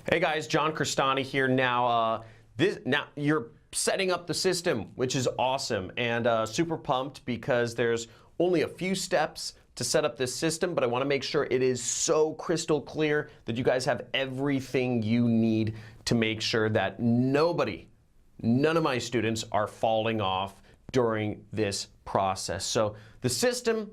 Hey guys, John Cristani here. Now you're setting up the system, which is awesome, and super pumped because there's only a few steps to set up this system, but I want to make sure it is so crystal clear that you guys have everything you need to make sure that none of my students are falling off during this process. So the system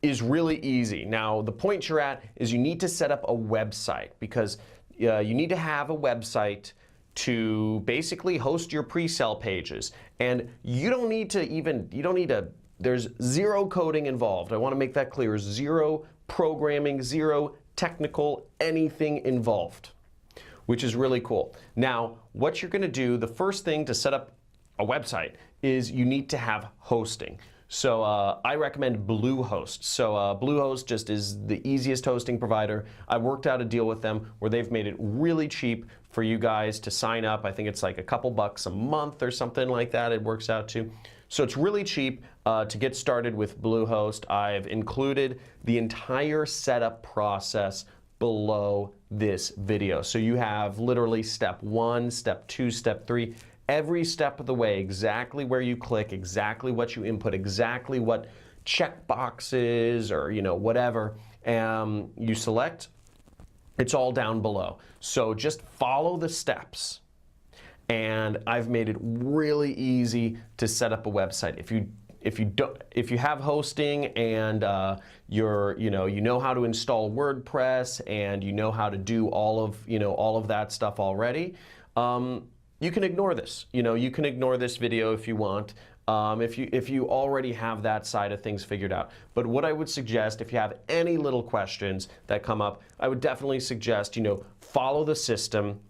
is really easy. Now, the point you're at is you need to set up a website because you need to have a website to basically host your pre-sale pages. And you don't need to, there's zero coding involved. I want to make that clear. Zero programming, zero technical, anything involved, which is really cool. Now, what you're going to do, the first thing to set up a website is you need to have hosting. So I recommend Bluehost. So Bluehost just is the easiest hosting provider. I worked out a deal with them where they've made it really cheap for you guys to sign up. I think it's like a couple bucks a month or something like that it works out to. So it's really cheap to get started with Bluehost. I've included the entire setup process below this video. So you have literally step 1, step 2, step 3, every step of the way, exactly where you click, exactly what you input, exactly what check boxes or whatever you select. It's all down below. So just follow the steps. And I've made it really easy to set up a website. If you have hosting and you know how to install WordPress and you know how to do all of that stuff already, you can ignore this. You can ignore this video if you want, if you already have that side of things figured out. But what I would suggest, if you have any little questions that come up, I would definitely suggest, follow the system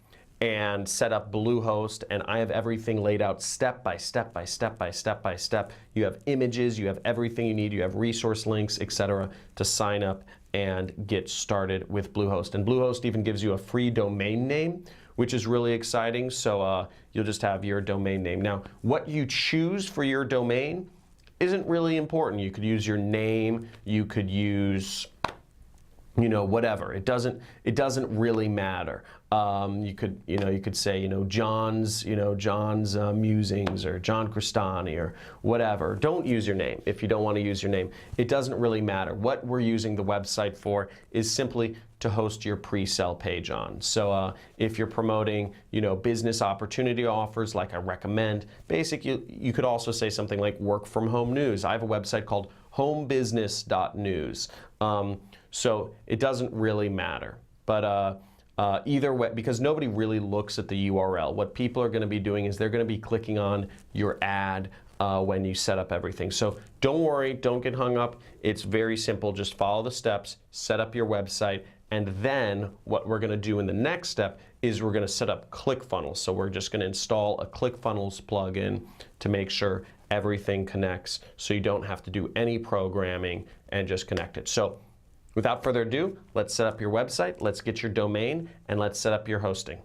and set up Bluehost, and I have everything laid out step by step by step by step by step. You have images, you have everything you need, you have resource links, etc. to sign up and get started with Bluehost. And Bluehost even gives you a free domain name, which is really exciting. So you'll just have your domain name. Now, what you choose for your domain isn't really important. You could use your name, you could use whatever. It doesn't really matter. You could say John's musings or John Cristani or whatever. Don't use your name if you don't want to use your name. It doesn't really matter. What we're using the website for is simply to host your pre-sale page on. So if you're promoting business opportunity offers, like I recommend, you could also say something like work from home news. I have a website called homebusiness.news. So it doesn't really matter. But either way, because nobody really looks at the URL, what people are going to be doing is they're going to be clicking on your ad when you set up everything. So don't worry, don't get hung up. It's very simple. Just follow the steps, set up your website, and then what we're going to do in the next step is we're going to set up ClickFunnels. So we're just going to install a ClickFunnels plugin to make sure everything connects so you don't have to do any programming and just connect it. So without further ado, let's set up your website, let's get your domain, and let's set up your hosting.